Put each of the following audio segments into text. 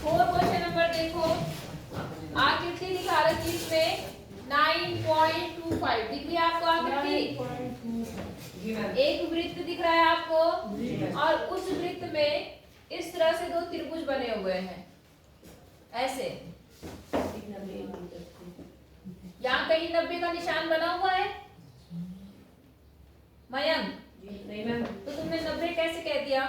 Four question number देखो, आकृति दिखा रखी इसमें 9.25 दिख रही है आपको आकृति। एक वृत्त दिख रहा है आपको और उस वृत्त में इस तरह से दो त्रिभुज बने हुए हैं ऐसे। यहाँ कहीं 90 का निशान बना हुआ है मयंक? नहीं मैम। तो तुमने 90 कैसे कह दिया?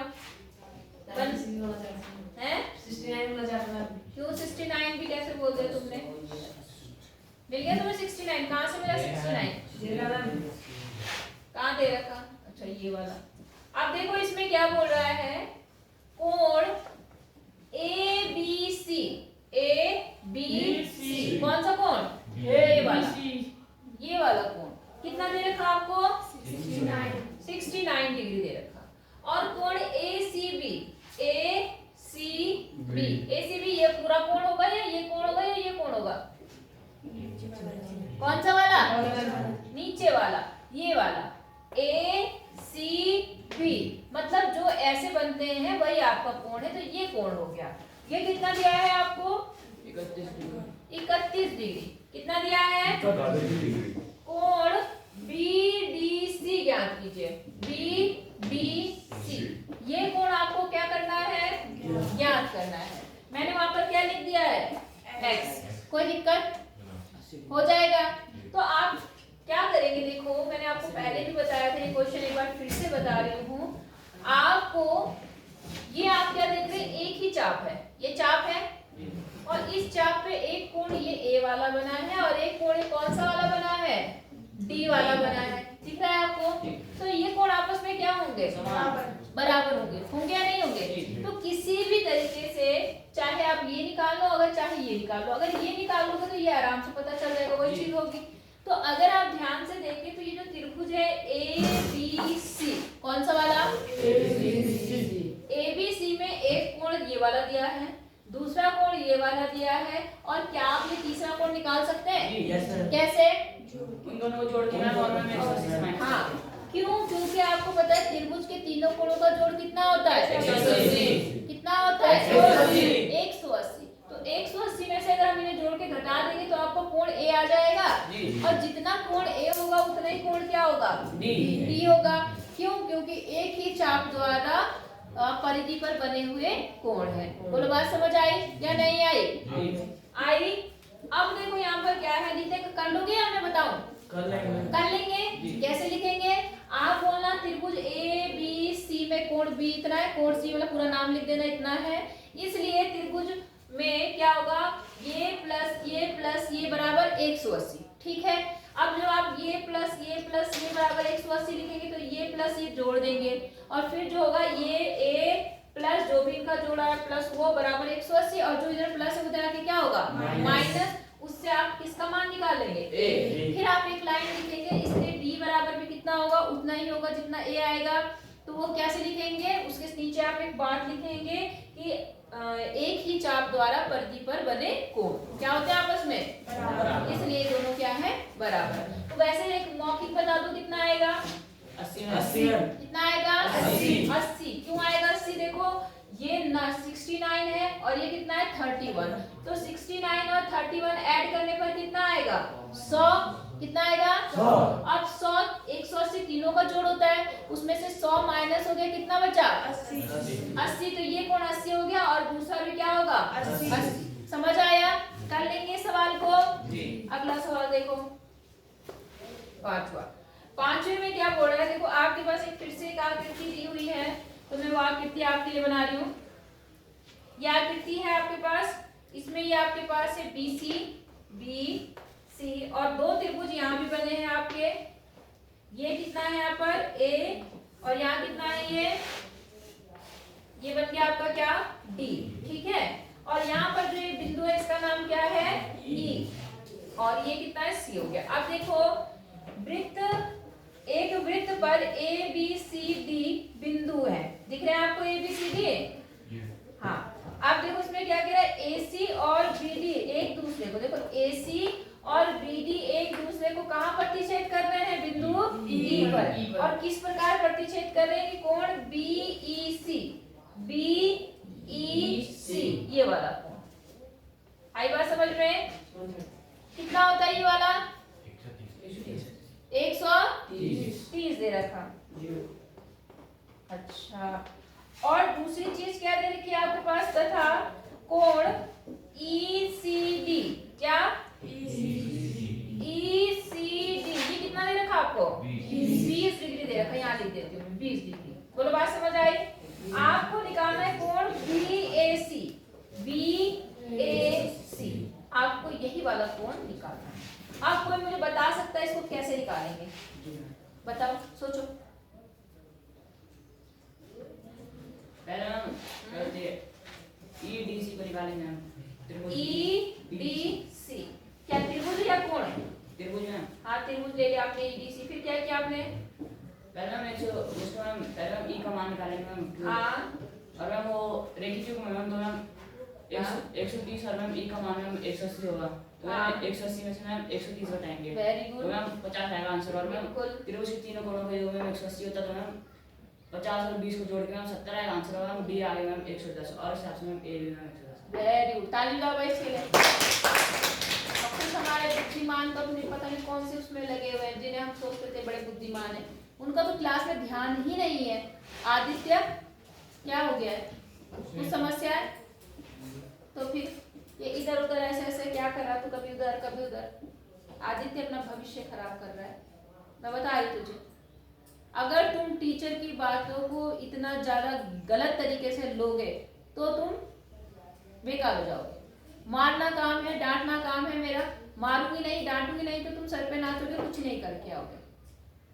हैं? 69 बोला जाता है। क्यों 69 भी कैसे बोल दिया तुमने? मिल गया तुम्हें 69? कहाँ से मिला 69? कहाँ दे रखा? अच्छा ये वाला। अब देखो इसमें क्या बोल रहा है, कोण ABC, ABC कौन सा कोण? ये वाला कोण कितना दे रखा आपको? 69 डिग्री दे रखा। और कोण ACB, ACB ये पूरा कोण होगा या ये कोण होगा या ये कोण होगा? कौन सा वाला? नीचे वाला, ये वाला ACB, मतलब जो ऐसे बनते हैं वही आपका कोण है। तो ये कोण हो गया। ये कितना दिया है आपको? 31 डिग्री। कितना दिया है? कोण BDC ज्ञात कीजिए। BDC ये कोण आपको क्या करना है? ज्ञात करना है। मैंने वहां पर क्या लिख दिया है? x। कोई दिक्कत? हो जाएगा। तो आप क्या करेंगे, देखो मैंने आपको पहले भी बताया था, ये क्वेश्चन एक बार फिर से बता रही हूँ आपको। ये आप क्या देख रहे हैं? एक ही चाप है, ये चाप है और इस चाप पे एक कोण ये A वाला बना है और एक कोण कौन सा वाला बना है? D वाला बना है। दिख रहा है आपको? तो ये कोण आपस में क्या होंगे? बराबर होंगे या नहीं होंगे? तो किसी भी तरीके से चाहे आप ये निकाल लो, अगर चाहे ये निकाल लो, अगर ये निकाल लोगे तो ये आराम से पता चल जाएगा, वही चीज होगी। तो अगर आप ध्यान से देखें तो ये जो त्रिभुज है ABC, कौन सा वाला? ABC में एक कोण ये वाला दिया है, दूसरा कोण ये वाला दिया है, और क्या आप ये तीसरा कोण निकाल सकते हैं? कैसे? इन दोनों को जोड़ के ना नॉर्मल में 180। हाँ, क्यों? क्योंकि आपको पता है त्रिभुज के तीनों कोणों का जोड़ कितना होता है? 180। कितना होता है? 180। 180। तो 180 में से अगर हम इन्हें जोड़ के घटा देंगे तो आपको कोण A आ जाएगा, और जितना कोण A होगा उतना ही कोण क्या होगा? D होगा। क्यों? क्योंकि एक ही चाप द्वारा परिधि पर बने हुए कोण है। बोलो बात समझ आई या नहीं आई? आई। अब देखो यहाँ पर क्या है, लिखते कर लोगे या मैं बताऊं? कर लेंगे। कैसे लिखेंगे? आप बोलना त्रिभुज ABC में कोण B इतना है, कोण C वाला पूरा नाम लिख देना इतना है। इसलिए त्रिभुज में क्या होगा? ये प्लस ये बराबर 180। ठीक है। अब जो आप ये प्लस ये बराबर 180 लिखेंगे तो ये प्लस ये जोड़ देंगे, और फिर जो होगा ये A प्लस जो भी इनका जोड़ा है प्लस वो बराबर 180, और जो इधर प्लस है उधर आके क्या होगा? माइनस। उससे आप किसका मान निकाल लेंगे? A। फिर आप एक लाइन लिखेंगे, इसलिए D बराबर भी कितना होगा? उतना ही होगा जितना A आएगा। तो वो कैसे लिखेंगे? उसके नीचे आप एक बात लिखेंगे कि एक ही चाप द्वारा परिधि पर बने कोण क्या होते हैं आपस में? बराबर। इसलिए दोनों क्या है? बराबर। तो वैसे एक मौखिक बता दो कितना आएगा? 80। कितना आएगा? 80। क्यों आएगा 80? देखो ये 69 है और ये कितना है? 31। तो 69 और 31 ऐड करने पर कितना आएगा? 100। कितना आएगा? 100। अब 100 180 तीनों का जोड़ होता है, उसमें से 100 माइनस हो गया, कितना बचा? 80। तो ये कोण 80 हो गया और दूसरा भी क्या होगा? 80। समझ आया? कर लेंगे सवाल को। अगला सवाल देखो, पांचवे में क्या बोल रहा है? देखो आपके पास एक फिर से एक आकृति दी हुई है, तो मैं वो आकृति आपके लिए बना रही हूँ। ये आकृति है आपके पास, इसमें ये आपके पास है BC और दो त्रिभुज यहाँ भी बने हैं आपके। ये कितना है यहाँ पर? A, और यहाँ कितना है? ये बन गया आपका क्या? D। ठीक है। और यहाँ पर जो ये बिंदु है इसका नाम क्या है? E, और ये कितना है? C हो गया। अब देखो एक वृत्त पर ABCD बिंदु है, दिख रहे हैं आपको ABCD? हाँ। अब देखो इसमें क्या कह रहा है? AC और BD एक दूसरे को, देखो AC और BD एक दूसरे को कहाँ प्रतिच्छेद कर रहे हैं? बिंदु E पर। और किस प्रकार प्रतिच्छेद कर रहे हैं? कि कोण BEC ये वाला कोण। दूसरी चीज क्या दे रखी है आपके पास, तथा कोण ECD, क्या ECD, ये कितना दे रखा आपको, 20 डिग्री दे रखा है, यहाँ लिख देती हूँ 20 डिग्री। बोलो बात समझ आई। आपको निकालना है कोण BAC, आपको यही वाला कोण निकालना है। आप कोई मुझे बता सकता है इसको कैसे निकालेंगे, बताओ, सोचो। पहले हम EDC को निकालेंगे हम। EDC क्या त्रिभुज या कोण है? त्रिभुज में। हाँ त्रिभुज ले लिया आपने EDC, फिर क्या किया आपने? पहले हम उसको हम पहले हम E का मान निकालेंगे मैम। हाँ और मैम वो रेखीय में मैम तो मैम 130 और मैम E का मान मैम 180 होगा, तो मैम 180 में से मैम 130 घटाएंगे, वेरी गुड, तो मैम 50 आएगा आंसर। और मैम बिल्कुल त्रिभुज के तीनों कोणों का योग मैम 180 होता, तो मैम 50 और 20 को जोड़ के मैम 70 आएगा आंसर। और मैम D आ गया मैम 110, और इस हिसाब से मैम A भी मैम 110। वेरी गुड, ताली लगाओ भाई इसके लिए। अब कुछ हमारे बुद्धिमान तो अपने पता नहीं कौन से उसमें लगे हुए हैं, जिन्हें हम सोचते थे बड़े बुद्धिमान है, उनका तो क्लास में ध्यान ही नहीं है। आदित्य क्या हो गया है, कुछ समस्या है? तो फिर ये इधर उधर ऐसे ऐसे क्या कर रहा है, तो कभी उधर कभी उधर। आदित्य अपना भविष्य खराब कर रहा है, मैं बता रही तुझे। अगर तुम टीचर की बातों को इतना ज्यादा गलत तरीके से लोगे तो तुम बेकार हो जाओगे। मारना काम है, डांटना काम है मेरा, मारूंगी नहीं डांटूंगी नहीं तो तुम सर पे नाचोगे, कुछ नहीं करके आओगे,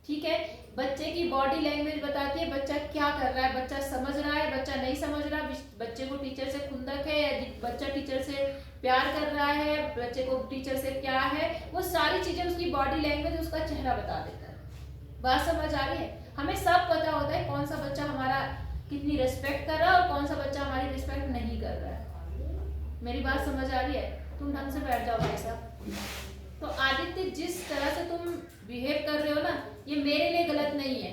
ठीक है। बच्चे की बॉडी लैंग्वेज बताती है बच्चा क्या कर रहा है, बच्चा समझ रहा है, बच्चा नहीं समझ रहा, बच्चे को टीचर से खुंदक है या बच्चा टीचर से प्यार कर रहा है, बच्चे को टीचर से क्या है, वो सारी चीजें उसकी बॉडी लैंग्वेज उसका चेहरा बता देता है। बात समझ आ रही है? हमें सब पता होता है कौन सा बच्चा हमारा कितनी रिस्पेक्ट कर रहा है और कौन सा बच्चा हमारी रिस्पेक्ट नहीं कर रहा है। मेरी बात समझ आ रही है? तुम ढंग से बैठ जाओ भाई साहब। तो आदित्य जिस तरह से तुम बिहेव कर रहे हो ना, ये मेरे लिए गलत नहीं है,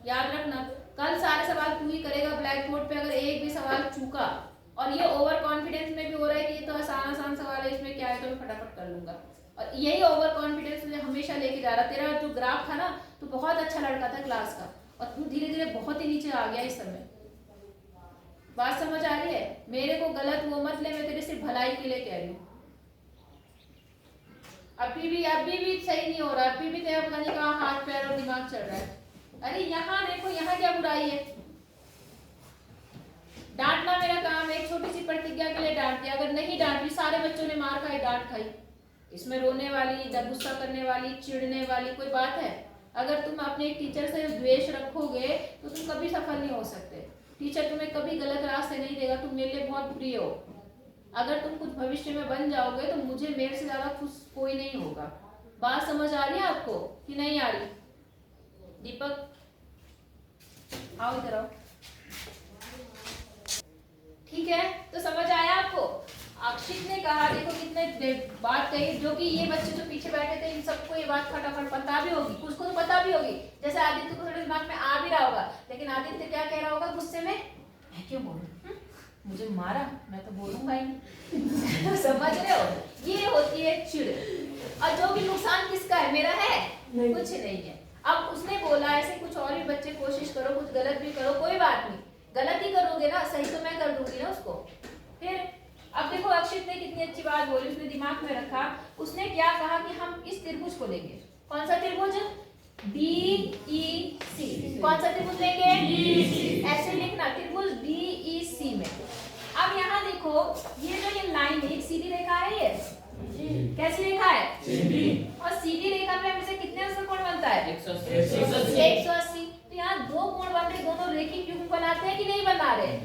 याद रखना। कल सारे सवाल तू ही करेगा ब्लैक बोर्ड पे, अगर एक भी सवाल चूका और ये ओवर कॉन्फिडेंस में भी हो रहा है कि ये तो आसान आसान सवाल है, इसमें क्या है तो मैं फटाफट कर लूंगा, और यही ओवर कॉन्फिडेंस मुझे हमेशा लेके जा रहा। तेरा जो ग्राफ था ना, तो बहुत अच्छा लड़का था क्लास का, और तू धीरे धीरे बहुत ही नीचे आ गया इस समय। बात समझ आ रही है? मेरे को गलत वो मत ले, मैं तेरे सिर्फ भलाई के लिए कह रही हूँ। अभी भी सही नहीं हो रहा, अभी भी तेरा पता नहीं कहाँ हाथ पैर और दिमाग चल रहा है। अरे यहाँ देखो, यहाँ क्या बुराई है? डांटना मेरा काम है, एक छोटी सी प्रतिज्ञा के लिए डांट दिया, अगर नहीं डांट रही, सारे बच्चों ने मार खाई, डांट खाई, इसमें रोने वाली, गुस्सा करने वाली, चिढ़ने वाली कोई बात है? अगर तुम अपने टीचर से द्वेष रखोगे तो तुम कभी सफल नहीं हो सकते। टीचर तुम्हें कभी गलत रास्ते नहीं देगा, तुम मेरे लिए बहुत प्रिय हो। अगर तुम कुछ भविष्य में बन जाओगे तो मुझे मेरे से ज्यादा खुश कोई नहीं होगा। बात समझ आ रही है आपको कि नहीं आ रही? दीपक आओ इधर आओ। ठीक है, तो समझ आया आपको? अक्षित ने कहा, देखो कितने बात कही, जो कि ये बच्चे जो पीछे बैठे थे इन सबको ये बात फटाफट पता भी होगी, कुछ को तो पता भी होगी, जैसे आदित्य को थोड़े दिमाग में आ भी रहा होगा, लेकिन आदित्य क्या कह रहा होगा गुस्से में, मैं क्यों बोलूं, मुझे मारा, मैं तो बोलूंगा ही नहीं। समझ रहे हो? ये होती है चिढ़, और जो भी नुकसान किसका है, मेरा है? कुछ नहीं है। अब उसने बोला ऐसे कुछ और भी बच्चे कोशिश करो, कुछ गलत भी करो, कोई बात नहीं, गलत ही करोगे ना, सही तो मैं कर दूंगी ना उसको। फिर अब देखो अक्षित ने कितनी अच्छी बात बोली, उसने दिमाग में रखा, उसने क्या कहा कि हम इस त्रिभुज को लेंगे। कौन सा त्रिभुज? DEC। कौन सा त्रिभुज लेंगे? DEC। ऐसे लिखना, त्रिभुज DEC में। अब यहाँ देखो, ये जो ये लाइन है, एक सीधी रेखा है, ये कैसी रेखा है? सीधी। और सीधी रेखा में हमें से कितने अंश का कोण बनता है? 180। तो यहाँ दो कोण बन रहे, दोनों रेखीय क्यों बनाते हैं कि नहीं बना रहे?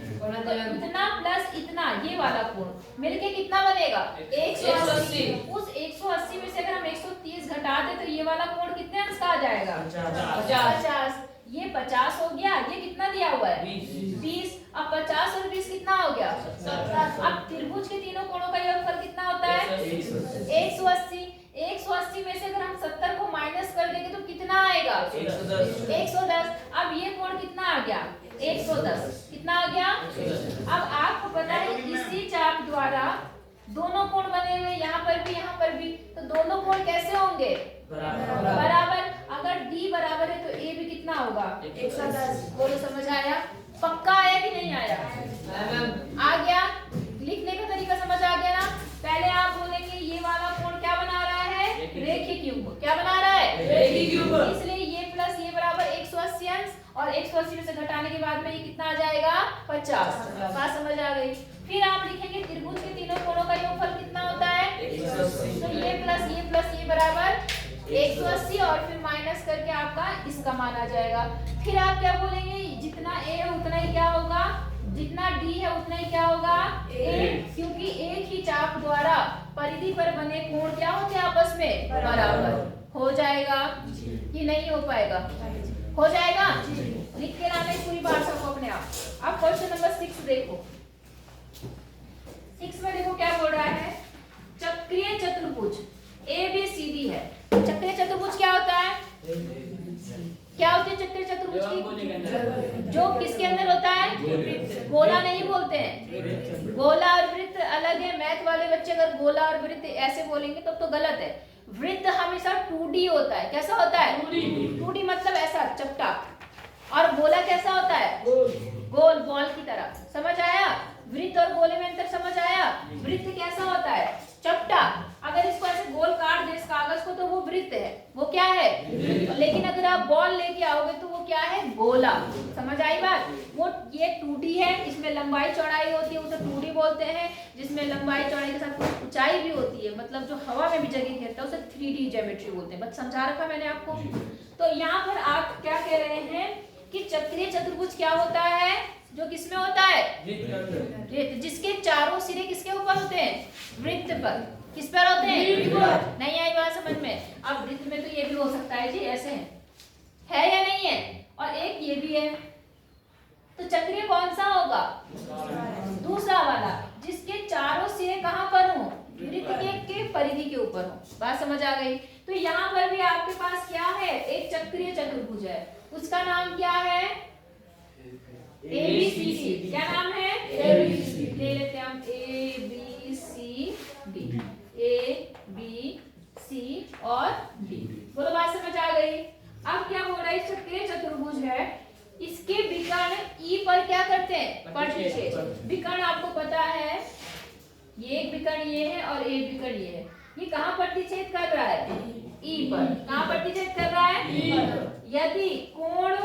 इतना प्लस इतना, ये वाला कोण मिलके कितना बनेगा? 180। उस 180 में से अगर हम 130 घटा दे तो ये वाला कोण कितने अंश का आ जाएगा? 50। ये 50 हो गया, ये कितना दिया हुआ है? 20। अब 50 और 20 कितना हो गया? 70। अब त्रिभुज के तीनों कोणों का योगफल कितना होता है? 180। 180 में से अगर हम 70 को माइनस कर देंगे तो कितना आएगा? 110। अब ये कोण कितना आ गया? 110। कितना आ गया? अब आपको पता है इसी चाप द्वारा दोनों कोण बने हुए, यहाँ पर भी, तो दोनों कोण कैसे होंगे? बराबर। अगर D बराबर है तो A भी कितना होगा? 110। बोलो समझ आया? पक्का आया कि नहीं आया? 180 में से घटाने के बाद में ये कितना आ जाएगा 50। बात समझ आ गई। फिर आप लिखेंगे त्रिभुज के तीनों कोणों का योगफल कितना होता है, तो ये प्लस ये बराबर 180 और फिर माइनस करके आपका इसका मान आ जाएगा। फिर आप क्या बोलेंगे, जितना a है उतना ही क्या होगा, जितना d है उतना ही क्या होगा a, क्योंकि एक ही चाप द्वारा परिधि पर बने कोण क्या होते हैं आपस में बराबर। हो जाएगा कि नहीं हो पाएगा, हो जाएगा। लिख के लाना है पूरी बात सबको अपने आप। अब क्वेश्चन नंबर 6 देखो। 6 में देखो क्या बोल रहा है, चक्रीय चतुर्भुज ABCD है। चक्रीय चतुर्भुज क्या होता है, क्या होती है चक्रीय चतुर्भुज की, जो किसके अंदर होता है, गोला नहीं बोलते हैं, गोला और वृत्त अलग है। मैथ वाले बच्चे अगर गोला और वृत्त ऐसे बोलेंगे तब तो गलत है। वृत्त हमेशा 2D होता है। कैसा होता है, 2D मतलब ऐसा चपटा, और गोला कैसा होता है, गोल बॉल की तरह। समझ आया, वृत्त और गोले में अंतर समझ आया। वृत्त कैसा होता है, चपटा। अगर इसको ऐसे गोल काट दे इस कागज को तो वो वृत्त है, वो क्या है, लेकिन अगर आप बॉल लेके आओगे तो वो क्या है, गोला। समझ आई बात। वो ये 2D है, इसमें लंबाई चौड़ाई होती है, उसे 2D बोलते हैं। जिसमें लंबाई चौड़ाई के साथ कुछ ऊंचाई भी होती है, मतलब जो हवा में भी जगह घेरता है उसे 3D ज्योमेट्री बोलते हैं। बस समझा रखा मैंने आपको। तो यहाँ पर आप क्या कह रहे हैं कि चक्रीय चतुर्भुज क्या होता है, जो किसमें होता है, वृत्त, जिसके चारों सिरे किसके ऊपर होते हैं, वृत्त पर। किस पर होते हैं, नहीं आई बात समझ में। अब वृत्त में तो ये भी हो सकता है जी, ऐसे है या नहीं है, और एक ये भी है। तो चक्रीय कौन सा होगा, दूसरा वाला, जिसके चारों सिरे कहां पर हो, वृत्त के परिधि के ऊपर हो। बात समझ आ गई। तो यहाँ पर भी आपके पास क्या है, एक चक्रीय चतुर्भुज है, उसका नाम क्या है, ABCD। क्या नाम है, ABCD। ले लेते हैं हम ABCD, ABC और D। बोलो बात समझ आ गई। अब क्या बोल रहा है, चक्रीय चतुर्भुज है, इसके विकर्ण E पर क्या करते हैं, प्रतिच्छेद। विकर्ण आपको पता है, ये एक विकर्ण ये है और एक विकर्ण ये है। ये कहाँ प्रतिच्छेद कर रहा है, E पर। कहाँ प्रतिच्छेद कर रहा है, यदि कोण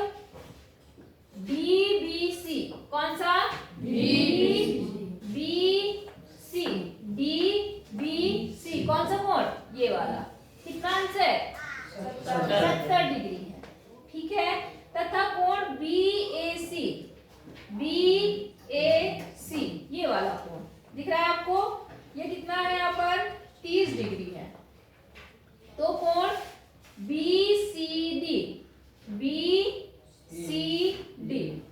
DBC, कौन सा, DBC, कौन सा कोण, ये वाला, कितना अंश है, 70 डिग्री है, ठीक है। तथा कोण BAC, ये वाला कोण दिख रहा है आपको, ये कितना है यहाँ पर 30 डिग्री है। तो कोण BCD,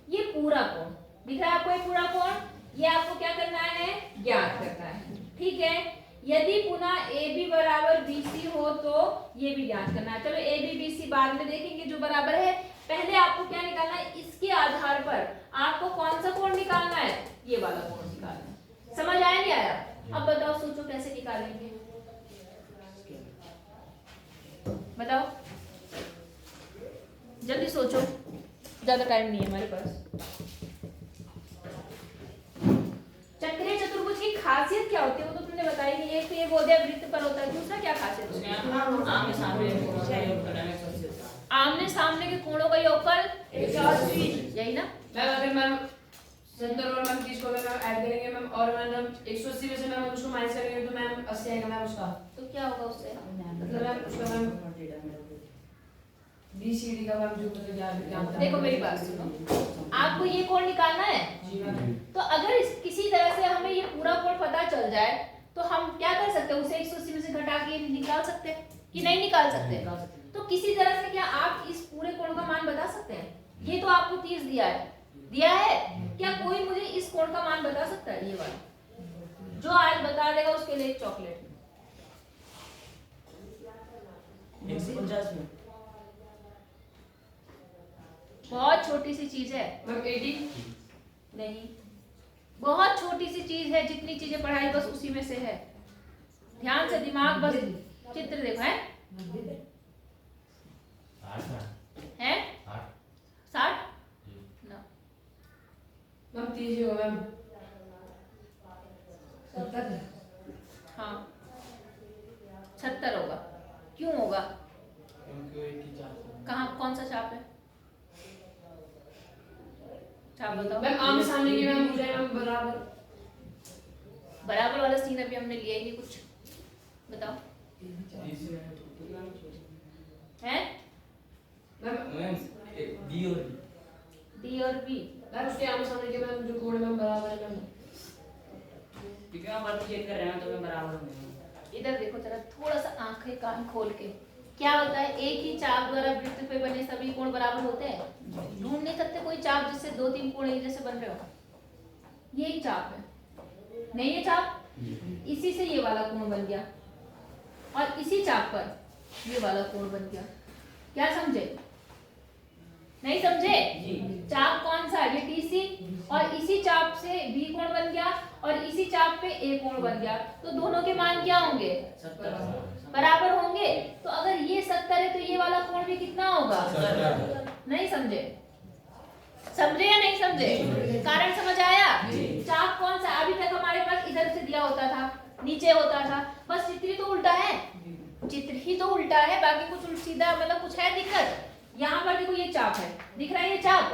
ये पूरा कोण दिख रहा है आपको, ये पूरा कोण, ये आपको क्या करना है, ज्ञात करना है, ठीक है। यदि पुनः AB बराबर BC हो तो ये भी ज्ञात करना है। चलो AB BC बाद में देखेंगे जो बराबर है, पहले आपको क्या निकालना है, इसके आधार पर आपको कौन सा कोण निकालना है, ये वाला कोण निकालना है। समझ आया नहीं आया, अब बताओ सोचो कैसे निकालेंगे, बताओ जल्दी सोचो, ज्यादा टाइम नहीं है हमारे पास। चक्रीय चतुर्भुज की खासियत क्या होती है वो तो तुमने बताई नहीं। एक तो ये बोल दिया वृत्त पर होता है, दूसरा क्या खासियत होती है, आमने सामने के कोणों का योगफल 180, यही ना मैम। अगर मैम 70 और मैम 30 को अगर मैम ऐड करेंगे मैम, और मैम 180 में से मैम उसको माइनस करेंगे तो मैम 80 आएगा मैम उसका, तो क्या होगा उससे, मतलब मैम उसका मैम BCD का मैम जो क्या देखो मेरी बात सुनो, आपको ये कोण निकालना है, तो अगर किसी तरह से हमें ये पूरा कोण पता चल जाए तो हम क्या कर सकते हैं, उसे 180 में से घटा के निकाल सकते हैं कि नहीं निकाल सकते। तो किसी तरह से क्या आप इस पूरे कोण का मान बता सकते हैं, ये तो आपको 30 दिया है, क्या कोई मुझे इस कोण का मान बता सकता है, ये वाला, जो आज बता देगा उसके लिए एक चॉकलेट। 150 में बहुत छोटी सी चीज है मैम 80 नहीं, बहुत छोटी सी चीज है, जितनी चीजें पढ़ाई बस उसी में से है। ध्यान से दिमाग बस चित्र देखो, है 60 ना मैम 30 होगा मैम, 70 हाँ 70 होगा। क्यों होगा, कहाँ कौन सा चाप है, अच्छा बताओ। मैम आमने सामने की मैम भुजाएं मैम बराबर। बराबर वाला सीन अभी हमने लिया ही नहीं कुछ, बताओ हैं? मैम डी और बी मैम उसके आमने सामने के मैम जो कोण मैम बराबर है मैम। क्योंकि हम बात चेक कर रहे हैं तो मैं बराबर हूँ। इधर देखो जरा, थोड़ा सा आंखें कान खोल के, क्या होता है एक ही चाप द्वारा वृत्त पे बने सभी कोण बराबर होते हैं? ढूंढ नहीं सकते कोई चाप जिससे 2-3 कोण एक जैसे बन रहे हो? ये एक चाप है, नहीं है चाप? इसी से ये वाला कोण बन गया और इसी चाप पर ये वाला कोण बन गया। क्या समझे? नहीं समझे? चाप कौन सा है? ये टीसी, और इसी चाप से बी कोण बन गया और इसी चाप पे ए कोण बन गया, तो दोनों के मान क्या होंगे? बराबर होंगे। तो अगर ये 70 है तो ये वाला कोण भी कितना होगा? नहीं समझे? समझे या नहीं समझे? कारण समझ आया? चाप कौन सा? अभी तक हमारे पास इधर से दिया होता था, नीचे होता था, बस चित्र ही तो उल्टा है, चित्र ही तो उल्टा है, बाकी कुछ सीधा मतलब कुछ है दिक्कत? यहाँ पर देखो ये चाप है, दिख रहा है ये चाप,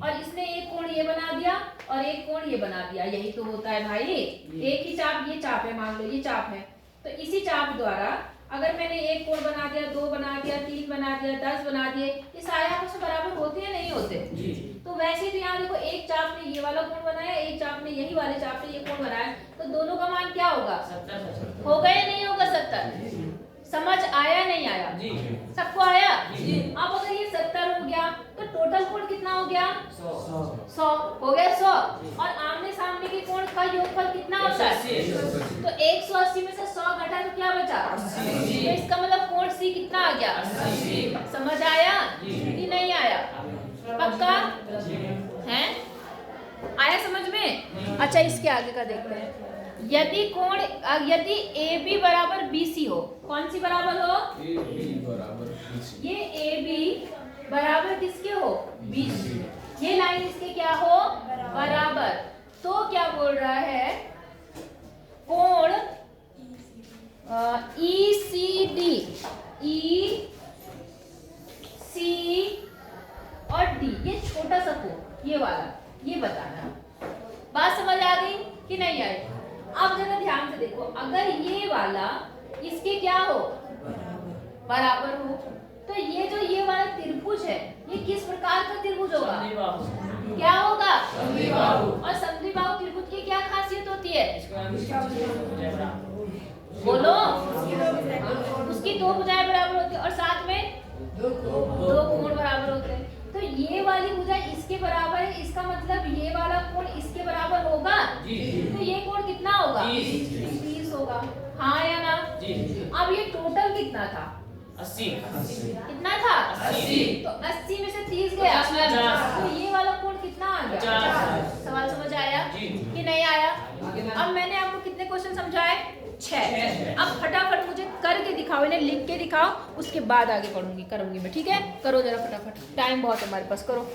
और इसने एक कोण ये बना दिया और एक कोण ये बना दिया, यही तो होता है भाई। एक ही चाप, ये चाप है, मान लो ये चाप है, तो इसी चाप द्वारा अगर मैंने एक कोण बना दिया, 2 बना दिया, 3 बना दिया, 10 बना दिए, ये सारे आपस में बराबर होते हैं नहीं होते? तो वैसे तो यहाँ देखो एक चाप ने ये वाला कोण बनाया, एक चाप ने यही वाले चाप ने ये कोण बनाया, तो दोनों का मान क्या होगा? 70 होगा या नहीं होगा 70? समझ आया नहीं आया? सबको आया? अब अगर ये 70 हो गया तो टोटल कोण कितना हो गया? 100 हो गया 100, और आमने सामने के कोण का योगफल कितना होता है? तो 180 में से 100 घटा तो क्या बचा? 80। तो इसका मतलब कोण सी कितना आ गया? 80। समझ आया कि नहीं आया? पक्का है? आया समझ में? अच्छा इसके आगे का देखते हैं। यदि कोण, यदि ए बी बराबर बी सी हो, कौन सी बराबर हो? ये ए बी बराबर किसके हो? B C. ये लाइन इसके क्या हो? बराबर। तो क्या बोल रहा है? कोण ई सी डी, ई सी और डी, ये छोटा सा कोण, ये वाला, ये बताना। बात समझ आ गई कि नहीं आई? अब जरा ध्यान से देखो, अगर ये वाला इसके क्या हो? बराबर हो, तो ये जो ये वाला त्रिभुज है, ये किस प्रकार का त्रिभुज होगा? क्या होगा? और समद्विबाहु त्रिभुज की क्या खासियत होती है? बोलो। उसकी 2 भुजाएं बराबर होती है और साथ में 2 कोण बराबर होते हैं। तो ये वाली भुजा इसके बराबर है, इसका मतलब ये वाला कोण इसके बराबर होगा, तो ये कोण कितना होगा? 30 होगा। हाँ या ना? अब ये टोटल कितना था? 80। कितना था? 80। तो 80 में से 30 गया, तो ये वाला कोण कितना आ गया? 50। सवाल समझ आया कि नहीं आया? अब मैंने आपको कितने क्वेश्चन समझाए? 6। अब फटाफट मुझे करके दिखाओ, इन्हें लिख के दिखाओ, उसके बाद आगे पढ़ूंगी, करूंगी मैं, ठीक है? करो जरा फटाफट, टाइम बहुत है हमारे पास, करो।